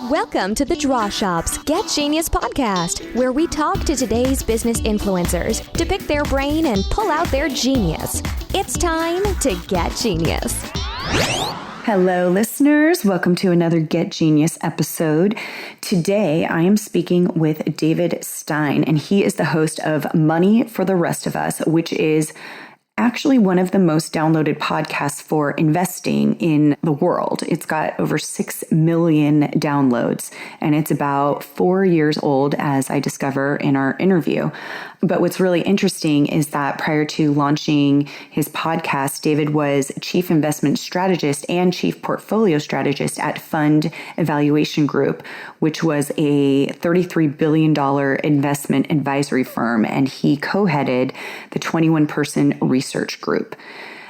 Welcome to the Draw Shop's Get Genius podcast, where we talk to today's business influencers to pick their brain and pull out their genius. It's time to get genius. Hello, listeners. Welcome to another Get Genius episode. Today, I am speaking with David Stein, and he is the host of Money for the Rest of Us, which is actually one of the most downloaded podcasts for investing in the world. It's got over 6 million downloads, and it's about 4 years old, as I discover in our interview. But what's really interesting is that prior to launching his podcast, David was chief investment strategist and chief portfolio strategist at Fund Evaluation Group, which was a $33 billion investment advisory firm, and he co-headed the 21-person research group.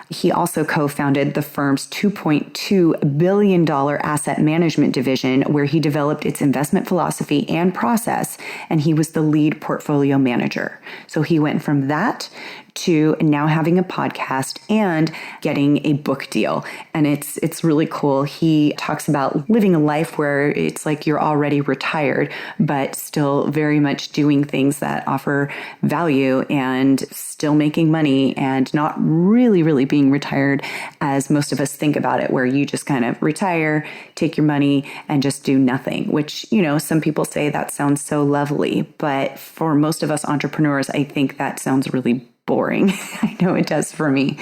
He also co-founded the firm's $2.2 billion asset management division, where he developed its investment philosophy and process, and he was the lead portfolio manager. So he went from that to now having a podcast and getting a book deal. And it's really cool. He talks about living a life where it's like you're already retired, but still very much doing things that offer value and still making money and not really being retired as most of us think about it, where you just kind of retire, take your money and just do nothing, which, you know, some people say that sounds so lovely, but for most of us entrepreneurs, I think that sounds really boring. I know it does for me.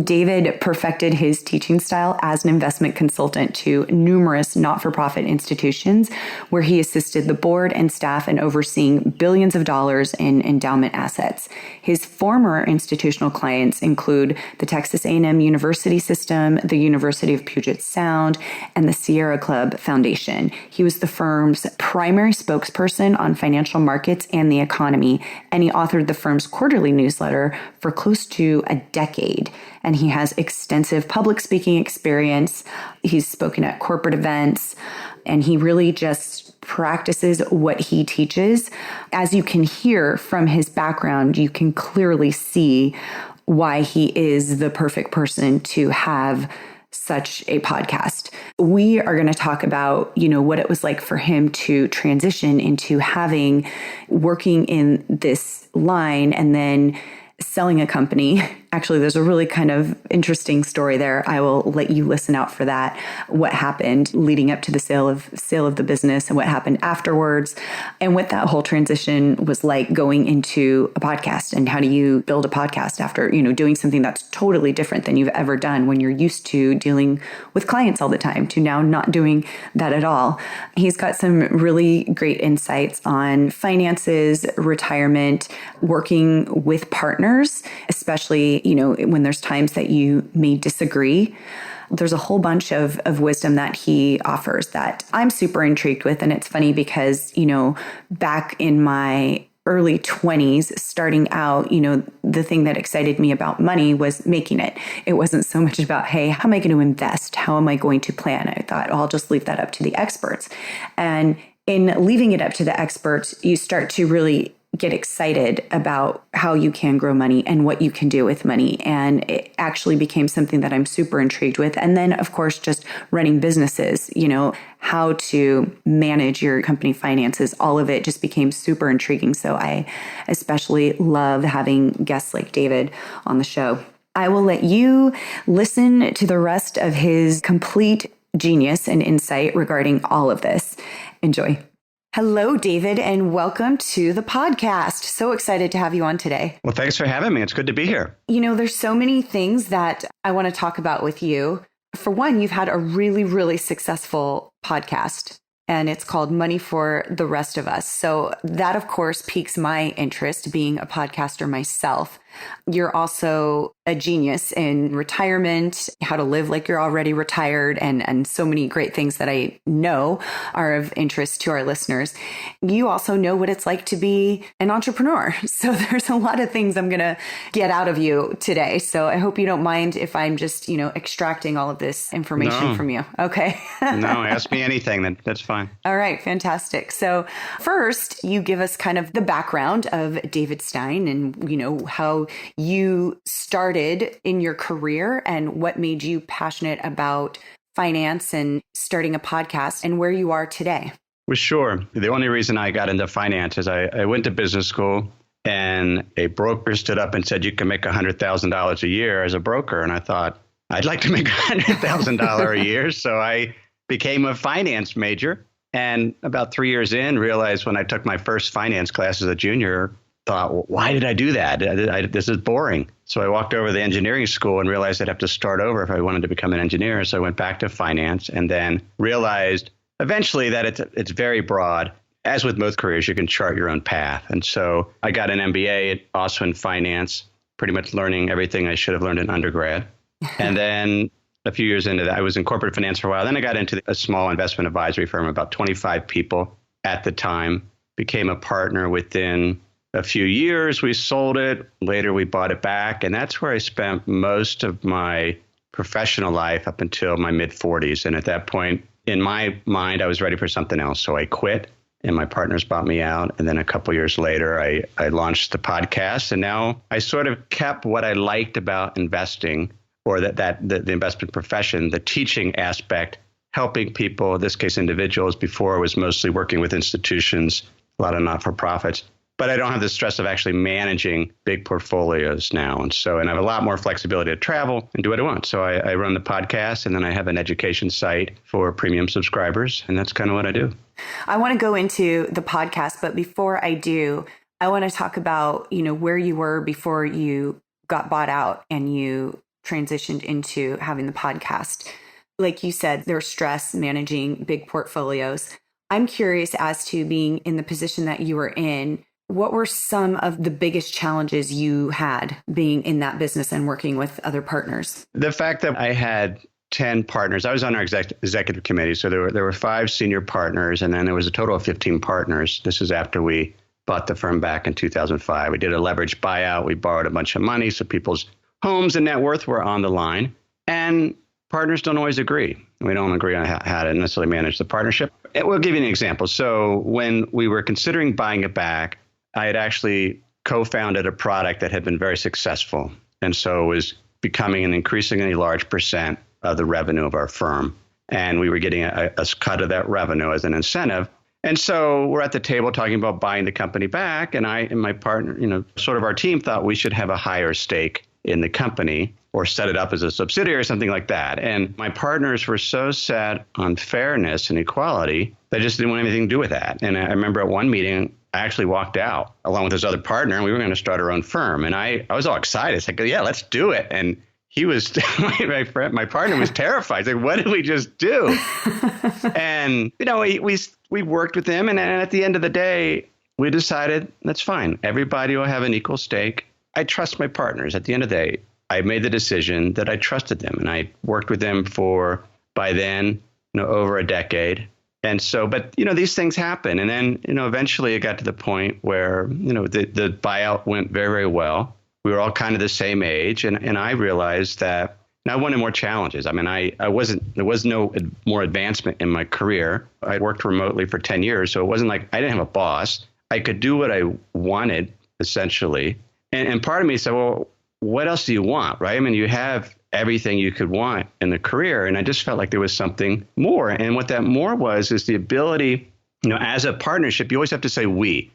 David perfected his teaching style as an investment consultant to numerous not-for-profit institutions, where he assisted the board and staff in overseeing billions of dollars in endowment assets. His former institutional clients include the Texas A&M University System, the University of Puget Sound, and the Sierra Club Foundation. He was the firm's primary spokesperson on financial markets and the economy, and he authored the firm's quarterly newsletter for close to a decade. And he has extensive public speaking experience. He's spoken at corporate events, and he really just practices what he teaches. As you can hear from his background, you can clearly see why he is the perfect person to have such a podcast. We are going to talk about, what it was like for him to transition into working in this line and then selling a company. Actually, there's a really kind of interesting story there. I will let you listen out for that. What happened leading up to the sale of the business and what happened afterwards, and what that whole transition was like going into a podcast, and how do you build a podcast after, doing something that's totally different than you've ever done when you're used to dealing with clients all the time to now not doing that at all. He's got some really great insights on finances, retirement, working with partners, especially when there's times that you may disagree. There's a whole bunch of wisdom that he offers that I'm super intrigued with. And it's funny because, back in my early 20s, starting out, the thing that excited me about money was making it. It wasn't so much about, hey, how am I going to invest? How am I going to plan? I thought, I'll just leave that up to the experts. And in leaving it up to the experts, you start to really get excited about how you can grow money and what you can do with money. And it actually became something that I'm super intrigued with. And then, of course, just running businesses, how to manage your company finances, all of it just became super intriguing. So I especially love having guests like David on the show. I will let you listen to the rest of his complete genius and insight regarding all of this. Enjoy. Hello, David, and welcome to the podcast. So excited to have you on today. Well, thanks for having me. It's good to be here. There's so many things that I want to talk about with you. For one, you've had a really successful podcast, and it's called Money for the Rest of Us. So that, of course, piques my interest, being a podcaster myself. You're also a genius in retirement, how to live like you're already retired, and so many great things that I know are of interest to our listeners. You also know what it's like to be an entrepreneur. So there's a lot of things I'm going to get out of you today. So I hope you don't mind if I'm just, extracting all of this information from you. Okay. No, ask me anything. That's fine. All right. Fantastic. So first, you give us kind of the background of David Stein and, how you started in your career and what made you passionate about finance and starting a podcast and where you are today? Well, sure. The only reason I got into finance is I went to business school and a broker stood up and said, you can make $100,000 a year as a broker. And I thought, I'd like to make $100,000 a year. So I became a finance major. And about 3 years in, realized when I took my first finance class as a junior, thought, well, why did I do that? This is boring. So I walked over to the engineering school and realized I'd have to start over if I wanted to become an engineer. So I went back to finance and then realized eventually that it's very broad. As with most careers, you can chart your own path. And so I got an MBA also in finance, pretty much learning everything I should have learned in undergrad. And then a few years into that, I was in corporate finance for a while. Then I got into a small investment advisory firm, about 25 people at the time, became a partner within a few years. We sold it. Later, we bought it back. And that's where I spent most of my professional life up until my mid-40s. And at that point, in my mind, I was ready for something else. So I quit and my partners bought me out. And then a couple of years later, I launched the podcast. And now I sort of kept what I liked about investing, or the investment profession, the teaching aspect, helping people, in this case, individuals. Before, I was mostly working with institutions, a lot of not-for-profits. But I don't have the stress of actually managing big portfolios now. And I have a lot more flexibility to travel and do what I want. So I run the podcast, and then I have an education site for premium subscribers. And that's kind of what I do. I want to go into the podcast, but before I do, I want to talk about, where you were before you got bought out and you transitioned into having the podcast. Like you said, there's stress managing big portfolios. I'm curious as to being in the position that you were in. What were some of the biggest challenges you had being in that business and working with other partners? The fact that I had 10 partners, I was on our executive committee. So there were 5 senior partners, and then there was a total of 15 partners. This is after we bought the firm back in 2005. We did a leveraged buyout. We borrowed a bunch of money, so people's homes and net worth were on the line. And partners don't always agree. We don't agree on how to necessarily manage the partnership. We'll give you an example. So when we were considering buying it back, I had actually co-founded a product that had been very successful. And so it was becoming an increasingly large percent of the revenue of our firm. And we were getting a cut of that revenue as an incentive. And so we're at the table talking about buying the company back. And I and my partner, sort of our team thought we should have a higher stake in the company or set it up as a subsidiary or something like that. And my partners were so set on fairness and equality, they just didn't want anything to do with that. And I remember at one meeting, I actually walked out along with this other partner, and we were going to start our own firm. And I was all excited. It's like, yeah, let's do it. And he was, my partner was terrified. He's like, what did we just do? And, we worked with him. And at the end of the day, we decided that's fine. Everybody will have an equal stake. I trust my partners. At the end of the day, I made the decision that I trusted them. And I worked with them for, by then, over a decade. And so, but, these things happen. And then, eventually it got to the point where, the buyout went very, very well. We were all kind of the same age. And I realized that I wanted more challenges. I mean, there was no more advancement in my career. I worked remotely for 10 years. So it wasn't like I didn't have a boss. I could do what I wanted, essentially. And part of me said, well, what else do you want, right? I mean, you have everything you could want in the career. And I just felt like there was something more. And what that more was is the ability, as a partnership, you always have to say we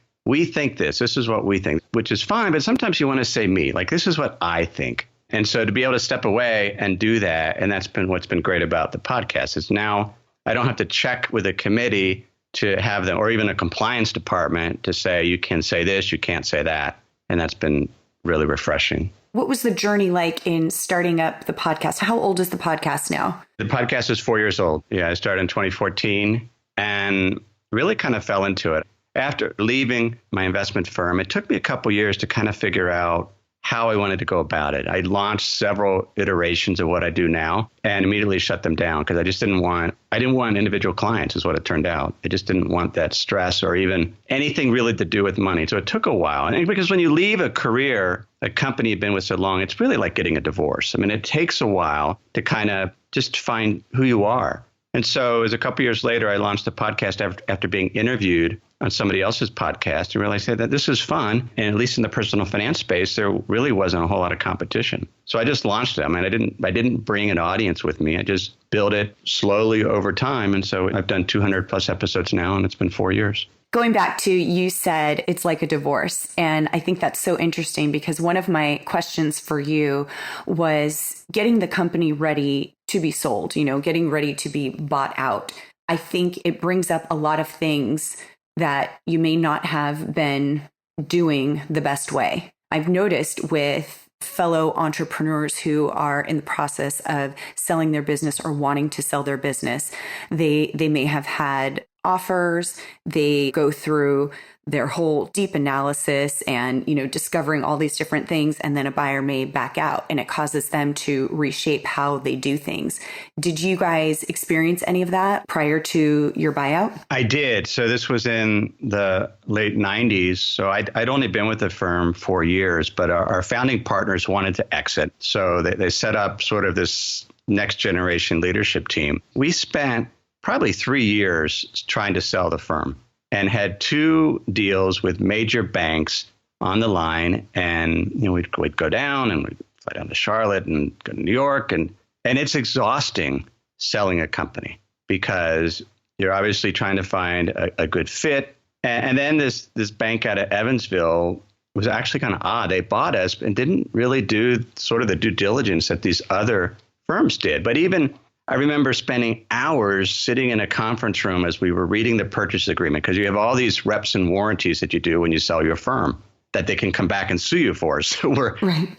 think this is what we think, which is fine. But sometimes you want to say me, like, this is what I think. And so to be able to step away and do that, and that's been what's been great about the podcast, is now I don't have to check with a committee to have them, or even a compliance department to say, you can say this, you can't say that. And that's been really refreshing. What was the journey like in starting up the podcast? How old is the podcast now? The podcast is 4 years old. Yeah, I started in 2014 and really kind of fell into it. After leaving my investment firm, it took me a couple years to kind of figure out how I wanted to go about it. I launched several iterations of what I do now and immediately shut them down because I didn't want individual clients is what it turned out. I just didn't want that stress or even anything really to do with money. So it took a while. And because when you leave a career, a company you've been with so long, it's really like getting a divorce. I mean, it takes a while to kind of just find who you are. And so it was a couple years later, I launched the podcast after being interviewed on somebody else's podcast and realized that this is fun. And at least in the personal finance space, there really wasn't a whole lot of competition. So I just launched them, and I didn't bring an audience with me. I just built it slowly over time. And so I've done 200 plus episodes now, and it's been 4 years. Going back to, you said it's like a divorce. And I think that's so interesting because one of my questions for you was getting the company ready to be sold, getting ready to be bought out. I think it brings up a lot of things that you may not have been doing the best way. I've noticed with fellow entrepreneurs who are in the process of selling their business or wanting to sell their business, they may have had offers, they go through their whole deep analysis and, discovering all these different things. And then a buyer may back out and it causes them to reshape how they do things. Did you guys experience any of that prior to your buyout? I did. So this was in the late 90s. So I'd only been with the firm 4 years, but our founding partners wanted to exit. So they set up sort of this next generation leadership team. We spent probably 3 years trying to sell the firm and had 2 deals with major banks on the line. And we'd go down and we'd fly down to Charlotte and go to New York. And it's exhausting selling a company because you're obviously trying to find a good fit. And then this bank out of Evansville was actually kind of odd. They bought us and didn't really do sort of the due diligence that these other firms did. But even I remember spending hours sitting in a conference room as we were reading the purchase agreement, because you have all these reps and warranties that you do when you sell your firm that they can come back and sue you for. So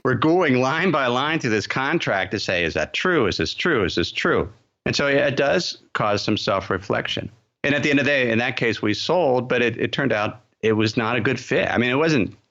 we're going line by line through this contract to say, is that true? Is this true? Is this true? And so it does cause some self-reflection. And at the end of the day, in that case, we sold, but it turned out it was not a good fit. I mean,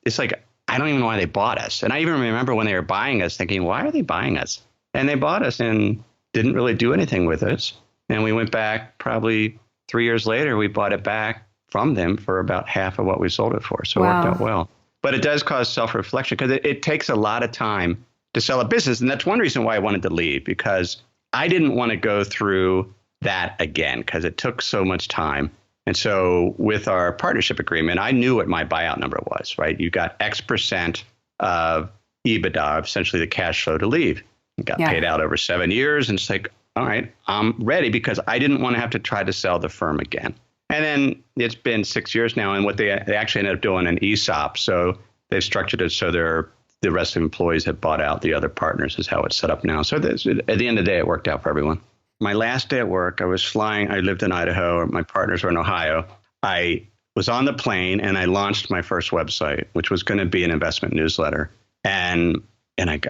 it's like, I don't even know why they bought us. And I even remember when they were buying us thinking, why are they buying us? And they bought us and didn't really do anything with us. And we went back probably 3 years later, we bought it back from them for about half of what we sold it for. So It worked out well. But it does cause self-reflection because it takes a lot of time to sell a business. And that's one reason why I wanted to leave, because I didn't want to go through that again because it took so much time. And so with our partnership agreement, I knew what my buyout number was, right? You got X percent of EBITDA, essentially the cash flow to leave. Got paid out over 7 years. And it's like, all right, I'm ready because I didn't want to have to try to sell the firm again. And then it's been 6 years now. And what they actually ended up doing an ESOP. So they've structured it so the rest of the employees have bought out the other partners is how it's set up now. So at the end of the day, it worked out for everyone. My last day at work, I was flying. I lived in Idaho. My partners were in Ohio. I was on the plane and I launched my first website, which was going to be an investment newsletter. And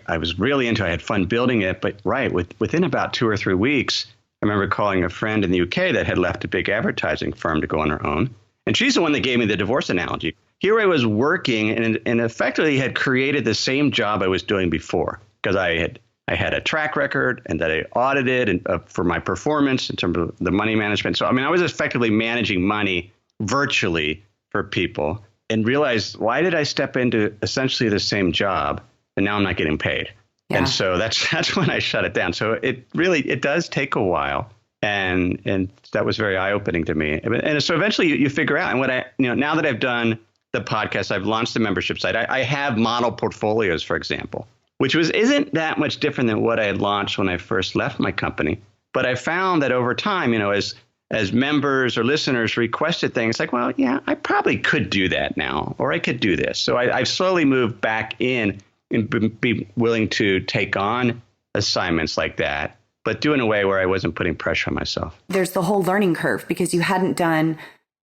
I was really into it. I had fun building it. But within about 2 or 3 weeks, I remember calling a friend in the UK that had left a big advertising firm to go on her own. And she's the one that gave me the divorce analogy. Here I was working and effectively had created the same job I was doing before because I had a track record and that I audited and for my performance in terms of the money management. So, I was effectively managing money virtually for people and realized, why did I step into essentially the same job? And now I'm not getting paid. Yeah. And so that's when I shut it down. So it does take a while. And that was very eye-opening to me. And so eventually you figure out, and now that I've done the podcast, I've launched the membership site. I have model portfolios, for example, which isn't that much different than what I had launched when I first left my company. But I found that over time, as members or listeners requested things like, well, yeah, I probably could do that now, or I could do this. So I've slowly moved back in and be willing to take on assignments like that, but do in a way where I wasn't putting pressure on myself. There's the whole learning curve because you hadn't done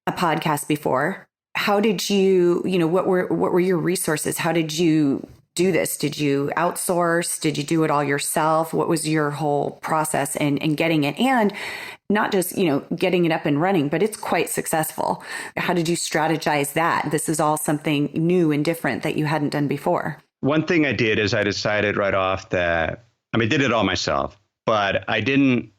a podcast before. How did you, what were your resources? How did you do this? Did you outsource? Did you do it all yourself? What was your whole process in getting it? And not just, getting it up and running, but it's quite successful. How did you strategize that? This is all something new and different that you hadn't done before. One thing I did is I decided right off that, I did it all myself, but I tend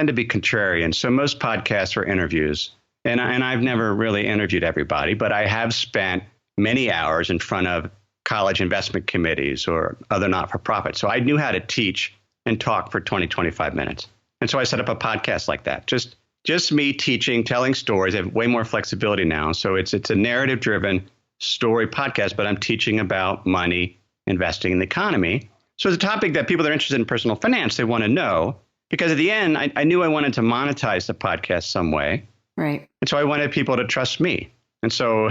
to be contrarian. So most podcasts are interviews, and I've never really interviewed everybody, but I have spent many hours in front of college investment committees or other not-for-profits. So I knew how to teach and talk for 20, 25 minutes. And so I set up a podcast like that, just just me teaching, telling stories. I have way more flexibility now. So it's a narrative driven story podcast, but I'm teaching about money, investing in the economy. So it's a topic that people that are interested in personal finance, they want to know, because at the end, I knew I wanted to monetize the podcast some way. Right. And so I wanted people to trust me. And so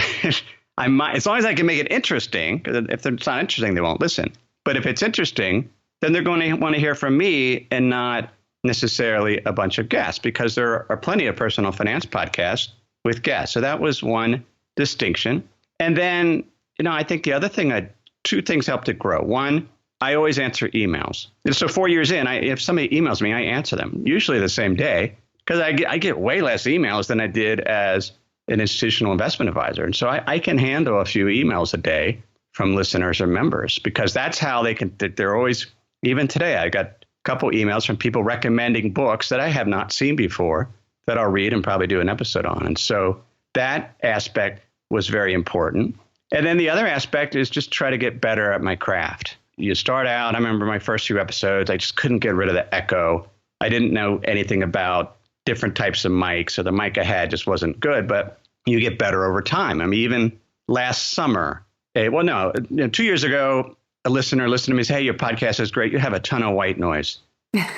I might, as long as I can make it interesting, because if it's not interesting, they won't listen. But if it's interesting, then they're going to want to hear from me and not necessarily a bunch of guests, because there are plenty of personal finance podcasts with guests. So that was one distinction. And then, I think the other thing, two things helped it grow. One, I always answer emails. And so 4 years in, if somebody emails me, I answer them, usually the same day, because I get way less emails than I did as an institutional investment advisor. And so I can handle a few emails a day from listeners or members, because that's how they're always, even today, I got a couple emails from people recommending books that I have not seen before that I'll read and probably do an episode on. And so that aspect was very important. And then the other aspect is just try to get better at my craft. You start out, I remember my first few episodes, I just couldn't get rid of the echo. I didn't know anything about different types of mics, so the mic I had just wasn't good, but you get better over time. I mean, even last summer, 2 years ago, a listener listened to me and said, "Hey, your podcast is great. You have a ton of white noise."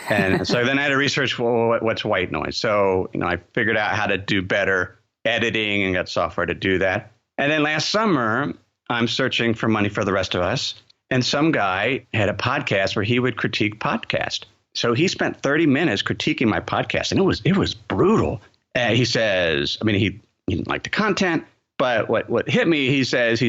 And so then I had to research, well, what's white noise? So, I figured out how to do better editing and got software to do that. And then last summer, I'm searching for money for the rest of us. And some guy had a podcast where he would critique podcast. So he spent 30 minutes critiquing my podcast, and it was brutal. He says, he didn't like the content, but what hit me, he says,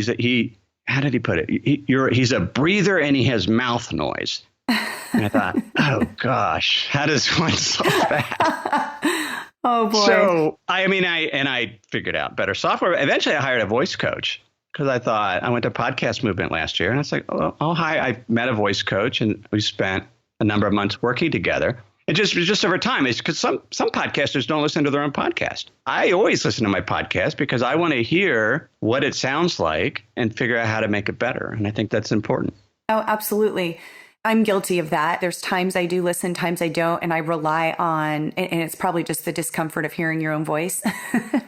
how did he put it? He's a breather and he has mouth noise. And I thought, oh gosh, how does one solve that? Oh boy. So I figured out better software. Eventually I hired a voice coach, because I thought, I went to Podcast Movement last year, and I was like, I met a voice coach, and we spent a number of months working together. And just over time, it's because some podcasters don't listen to their own podcast. I always listen to my podcast because I want to hear what it sounds like and figure out how to make it better. And I think that's important. Oh, absolutely. I'm guilty of that. There's times I do listen, times I don't, and I rely on, and it's probably just the discomfort of hearing your own voice,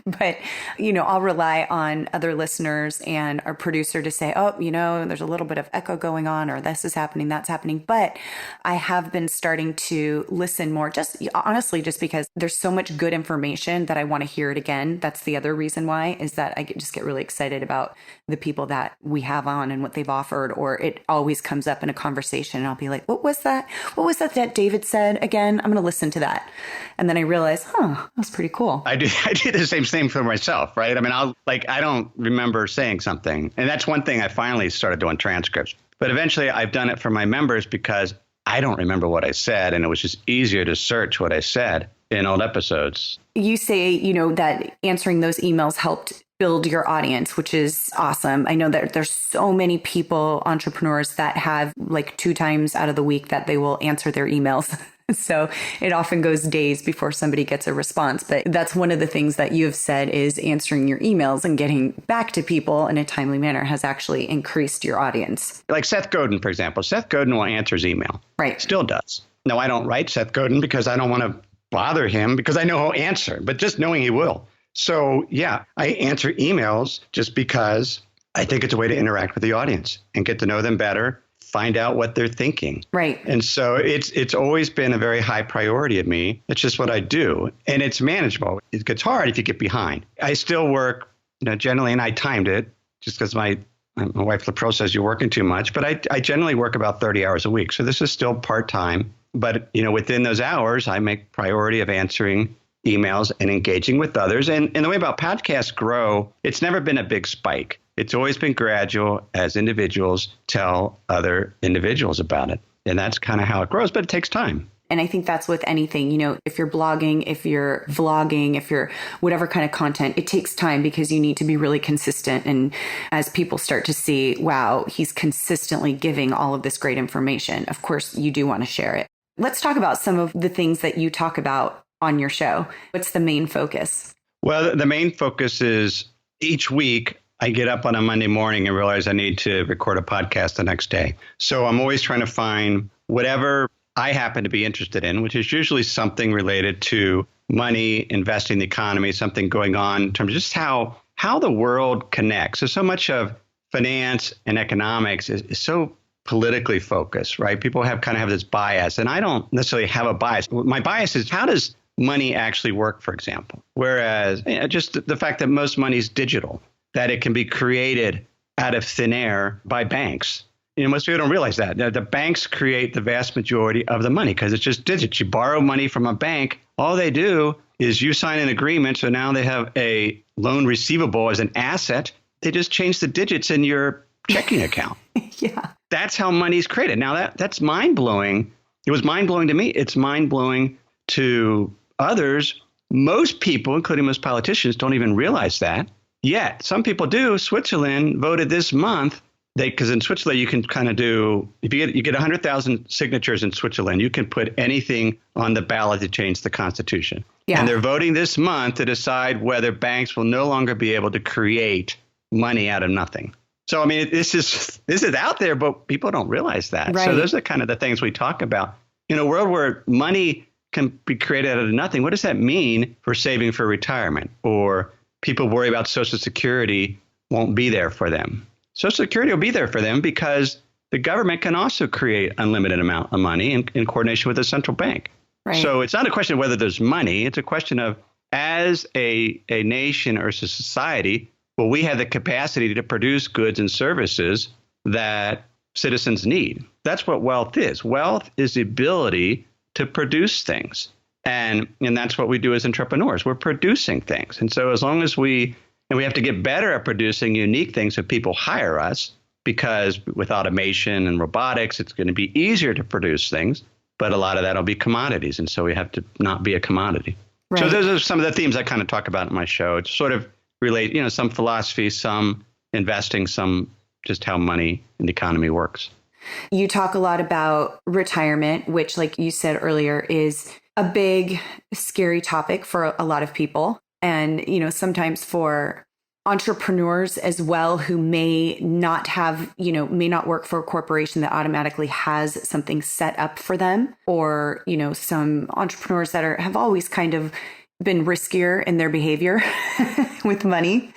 but, I'll rely on other listeners and our producer to say, oh, there's a little bit of echo going on, or this is happening, that's happening. But I have been starting to listen more, just honestly, just because there's so much good information that I want to hear it again. That's the other reason why, is that I just get really excited about the people that we have on and what they've offered, or it always comes up in a conversation. And I'll be like, what was that? What was that David said again? I'm going to listen to that. And then I realize, that was pretty cool. I do the same thing for myself, right? I don't remember saying something. And that's one thing I finally started doing transcripts. But eventually I've done it for my members because I don't remember what I said. And it was just easier to search what I said in old episodes. You say, that answering those emails helped build your audience, which is awesome. I know that there's so many people, entrepreneurs, that have like 2 times out of the week that they will answer their emails. So it often goes days before somebody gets a response. But that's one of the things that you have said is answering your emails and getting back to people in a timely manner has actually increased your audience. Like Seth Godin, for example. Seth Godin will answer his email. Right. Still does. No, I don't write Seth Godin because I don't want to bother him, because I know he'll answer, but just knowing he will. So yeah, I answer emails just because I think it's a way to interact with the audience and get to know them better, find out what they're thinking. Right. And so it's always been a very high priority of me. It's just what I do. And it's manageable. It gets hard if you get behind. I still work, generally, and I timed it just because my wife LaPro says you're working too much, but I generally work about 30 hours a week. So this is still part-time. But, within those hours, I make priority of answering emails and engaging with others. And the way about podcasts grow, it's never been a big spike. It's always been gradual as individuals tell other individuals about it. And that's kind of how it grows, but it takes time. And I think that's with anything, if you're blogging, if you're vlogging, if you're whatever kind of content, it takes time because you need to be really consistent. And as people start to see, wow, he's consistently giving all of this great information, of course, you do want to share it. Let's talk about some of the things that you talk about on your show. What's the main focus? Well, the main focus is each week I get up on a Monday morning and realize I need to record a podcast the next day. So I'm always trying to find whatever I happen to be interested in, which is usually something related to money, investing in the economy, something going on in terms of just how the world connects. So much of finance and economics is so politically focused, right? People have this bias, and I don't necessarily have a bias. My bias is, how does money actually work, for example? Whereas just the fact that most money is digital, that it can be created out of thin air by banks. Most people don't realize that. The banks create the vast majority of the money because it's just digits. You borrow money from a bank. All they do is you sign an agreement. So now they have a loan receivable as an asset. They just change the digits in your checking account. Yeah. That's how money is created. Now that's mind-blowing. It was mind-blowing to me. It's mind-blowing to others. Most people, including most politicians, don't even realize that. Yet some people do. Switzerland voted this month. Because in Switzerland, you can kind of do, if you get 100,000 signatures in Switzerland, you can put anything on the ballot to change the Constitution. Yeah. And they're voting this month to decide whether banks will no longer be able to create money out of nothing. So, I mean, this is out there, but people don't realize that. Right. So those are kind of the things we talk about. In a world where money can be created out of nothing, what does that mean for saving for retirement? Or people worry about Social Security won't be there for them. Social Security will be there for them because the government can also create unlimited amount of money in coordination with the central bank. Right. So it's not a question of whether there's money. It's a question of, as a nation or a society, will we have the capacity to produce goods and services that citizens need? That's what wealth is. Wealth is the ability to produce things. And that's what we do as entrepreneurs. We're producing things. And so as long as we have to get better at producing unique things so people hire us, because with automation and robotics, it's going to be easier to produce things, but a lot of that will be commodities. And so we have to not be a commodity. Right. So those are some of the themes I kind of talk about in my show. It's sort of relate, some philosophy, some investing, some just how money and the economy works. You talk a lot about retirement, which, like you said earlier, is a big, scary topic for a lot of people. And, sometimes for entrepreneurs as well, who may not have, may not work for a corporation that automatically has something set up for them, or, some entrepreneurs that have always kind of been riskier in their behavior with money.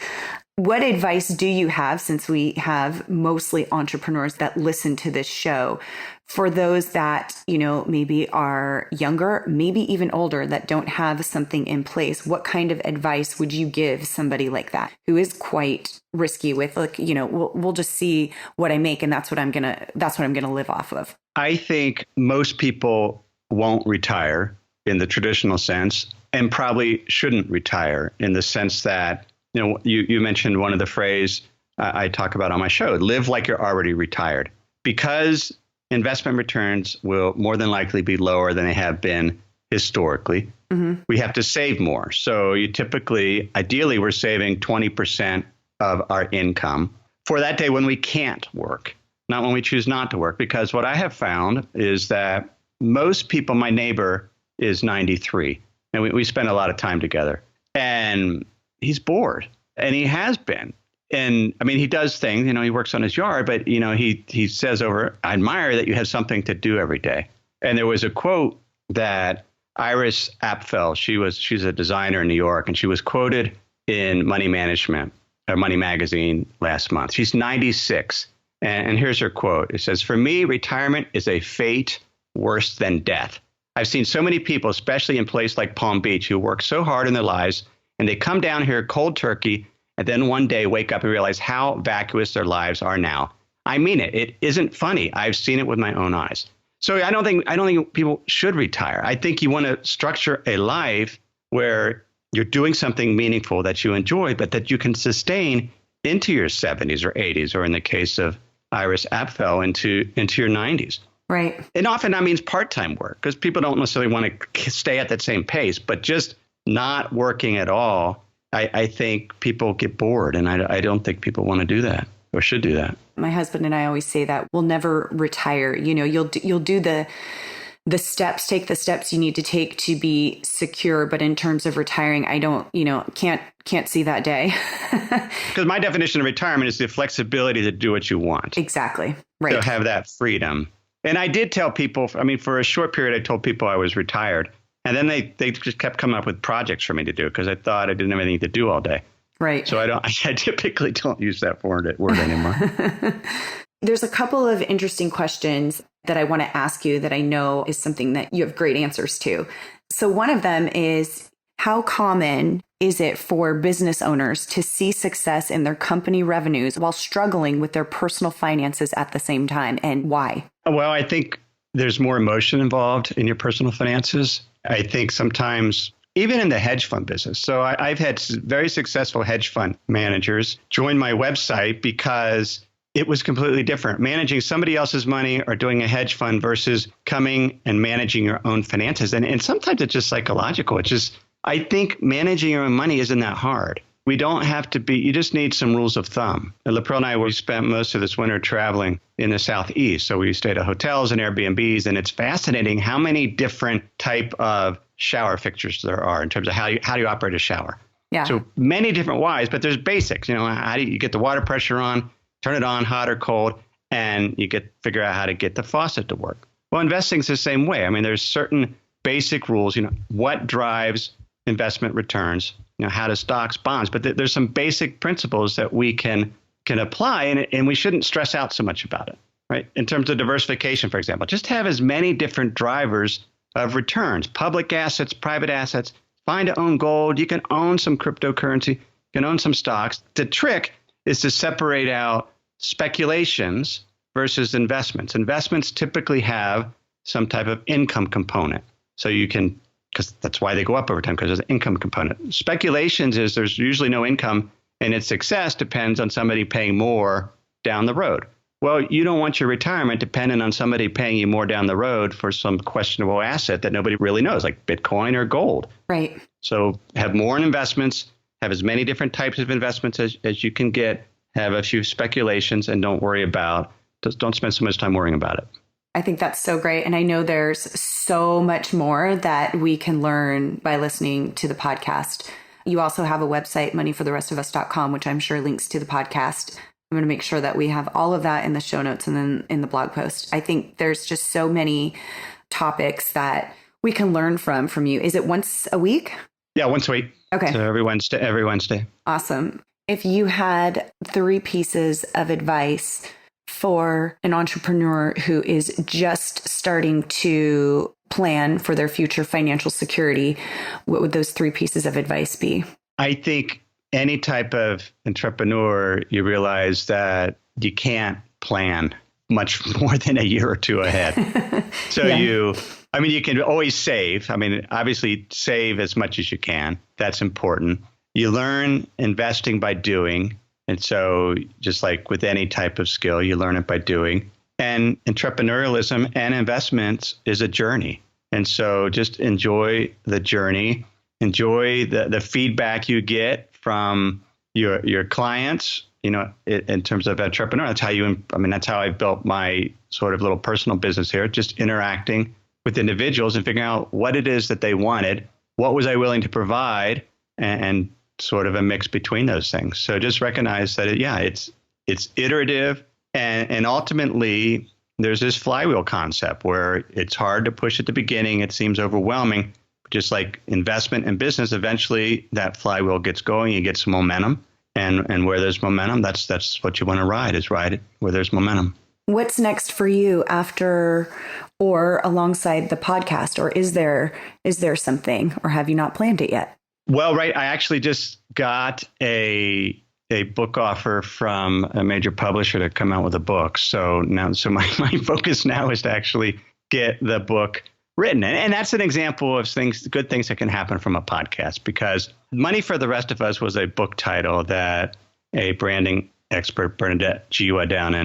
What advice do you have, since we have mostly entrepreneurs that listen to this show, for those that, maybe are younger, maybe even older, that don't have something in place? What kind of advice would you give somebody like that who is quite risky with, like, we'll just see what I make and that's what I'm going to live off of? I think most people won't retire in the traditional sense, and probably shouldn't retire in the sense that, you mentioned one of the phrase I talk about on my show, live like you're already retired, because investment returns will more than likely be lower than they have been historically. Mm-hmm. We have to save more. So ideally, we're saving 20% of our income for that day when we can't work, not when we choose not to work. Because what I have found is that most people, my neighbor is 93, and we spend a lot of time together, and he's bored, and he has been. And I mean, he does things, he works on his yard, but, he says I admire that you have something to do every day. And there was a quote that Iris Apfel, she's a designer in New York, and she was quoted in Money Magazine last month. She's 96. And here's her quote. It says, "For me, retirement is a fate worse than death. I've seen so many people, especially in places like Palm Beach, who work so hard in their lives, and they come down here cold turkey, and then one day wake up and realize how vacuous their lives are now. I mean it. It isn't funny. I've seen it with my own eyes." So I don't think people should retire. I think you want to structure a life where you're doing something meaningful that you enjoy, but that you can sustain into your 70s or 80s, or in the case of Iris Apfel, into your 90s. Right. And often that means part-time work, because people don't necessarily want to stay at that same pace, but just not working at all. I think people get bored, and I don't think people want to do that or should do that. My husband and I always say that we'll never retire. You'll do the steps, take the steps you need to take to be secure. But in terms of retiring, I don't, can't see that day. Because my definition of retirement is the flexibility to do what you want. Exactly. Right. To have that freedom. And I did tell people, I mean, for a short period, I told people I was retired. And then they just kept coming up with projects for me to do because I thought I didn't have anything to do all day. Right. So I typically don't use that word anymore. There's a couple of interesting questions that I want to ask you that I know is something that you have great answers to. So one of them is, how common is it for business owners to see success in their company revenues while struggling with their personal finances at the same time, and why? Well, I think there's more emotion involved in your personal finances. I think sometimes even in the hedge fund business. So I've had very successful hedge fund managers join my website because it was completely different. Managing somebody else's money or doing a hedge fund versus coming and managing your own finances. And sometimes it's just psychological. It's just, I think managing your own money isn't that hard. We don't have to be, you just need some rules of thumb. And Lapril and I, we spent most of this winter traveling in the Southeast. So we stayed at hotels and Airbnbs, and it's fascinating how many different type of shower fixtures there are in terms of how do you operate a shower. Yeah. So many different whys, but there's basics. You know, how do you get the water pressure on, turn it on, hot or cold, and you figure out how to get the faucet to work. Well, investing is the same way. I mean, there's certain basic rules. You know, what drives investment returns? You know, how do stocks, bonds? But there's some basic principles that we can apply, and we shouldn't stress out so much about it, right? In terms of diversification, for example, just have as many different drivers of returns: public assets, private assets. Find to own gold. You can own some cryptocurrency. You can own some stocks. The trick is to separate out speculations versus investments. Investments typically have some type of income component. So you can, because that's why they go up over time, because there's an income component. Speculations is there's usually no income, and its success depends on somebody paying more down the road. Well, you don't want your retirement dependent on somebody paying you more down the road for some questionable asset that nobody really knows, like Bitcoin or gold. Right. So have more in investments, have as many different types of investments as you can get, have a few speculations, and don't spend so much time worrying about it. I think that's so great. And I know there's so much more that we can learn by listening to the podcast. You also have a website, moneyfortherestofus.com, which I'm sure links to the podcast. I'm going to make sure that we have all of that in the show notes and then in the blog post. I think there's just so many topics that we can learn from you. Is it once a week? Yeah, once a week. Okay. So every Wednesday. Awesome. If you had 3 pieces of advice for an entrepreneur who is just starting to plan for their future financial security, what would those 3 pieces of advice be? I think any type of entrepreneur, you realize that you can't plan much more than a year or two ahead. So yeah. You can always save. I mean, obviously save as much as you can. That's important. You learn investing by doing. And so just like with any type of skill, you learn it by doing. And entrepreneurialism and investments is a journey. And so just enjoy the journey, enjoy the feedback you get from your clients, you know, in terms of entrepreneur. That's how I built my sort of little personal business here, just interacting with individuals and figuring out what it is that they wanted, what was I willing to provide, and sort of a mix between those things. So just recognize that, it's iterative, and ultimately there's this flywheel concept where it's hard to push at the beginning. It seems overwhelming. Just like investment and business, eventually that flywheel gets going. You get some momentum, and where there's momentum, that's what you want to ride it where there's momentum. What's next for you after or alongside the podcast, or is there something, or have you not planned it yet? Well, right. I actually just got a book offer from a major publisher to come out with a book. So my focus now is to actually get the book written. And that's an example of good things that can happen from a podcast, because Money for the Rest of Us was a book title that a branding expert, Bernadette Jiwa, down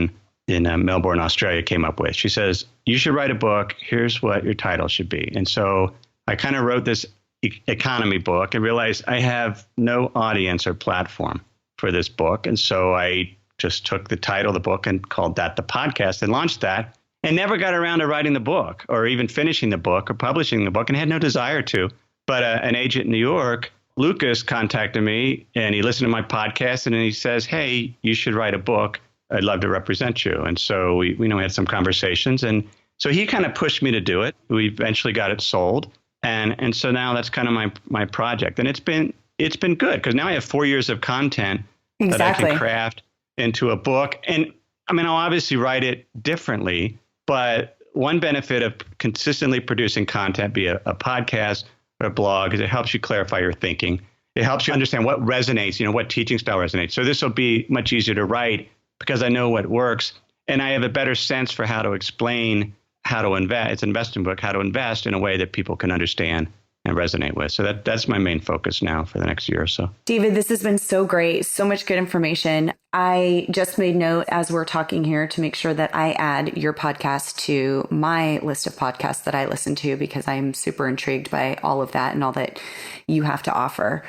in Melbourne, Australia, came up with. She says, you should write a book. Here's what your title should be. And so I kind of wrote this economy book and realized I have no audience or platform for this book. And so I just took the title of the book and called that the podcast and launched that, and never got around to writing the book or even finishing the book or publishing the book, and had no desire to. But an agent in New York, Lucas, contacted me, and he listened to my podcast, and he says, hey, you should write a book. I'd love to represent you. And so we had some conversations, and So he kind of pushed me to do it. We eventually got it sold. And so now that's kind of my project. And it's been good because now I have 4 years of content that I can craft into a book. And I mean, I'll obviously write it differently, but one benefit of consistently producing content, be a podcast or a blog, is it helps you clarify your thinking. It helps you understand what resonates, what teaching style resonates. So this will be much easier to write because I know what works. And I have a better sense for how to explain how to invest. It's an investing book, how to invest in a way that people can understand and resonate with. So that's my main focus now for the next year or so. David, this has been so great. So much good information. I just made note as we're talking here to make sure that I add your podcast to my list of podcasts that I listen to, because I'm super intrigued by all of that and all that you have to offer.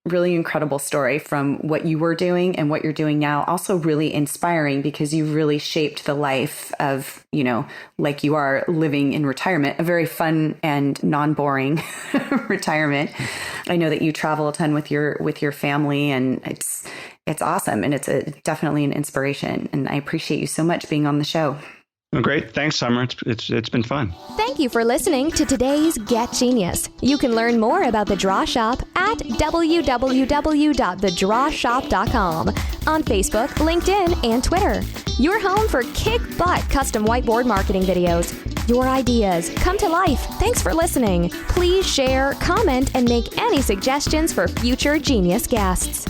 Really incredible story from what you were doing and what you're doing now. Also really inspiring because you really shaped the life of, like you are living in retirement, a very fun and non-boring retirement. I know that you travel a ton with your family, and it's awesome. And it's definitely an inspiration. And I appreciate you so much being on the show. Well, great. Thanks, Summer. It's been fun. Thank you for listening to today's Get Genius. You can learn more about The Draw Shop at www.thedrawshop.com, on Facebook, LinkedIn, and Twitter. Your home for kick-butt custom whiteboard marketing videos. Your ideas come to life. Thanks for listening. Please share, comment, and make any suggestions for future Genius guests.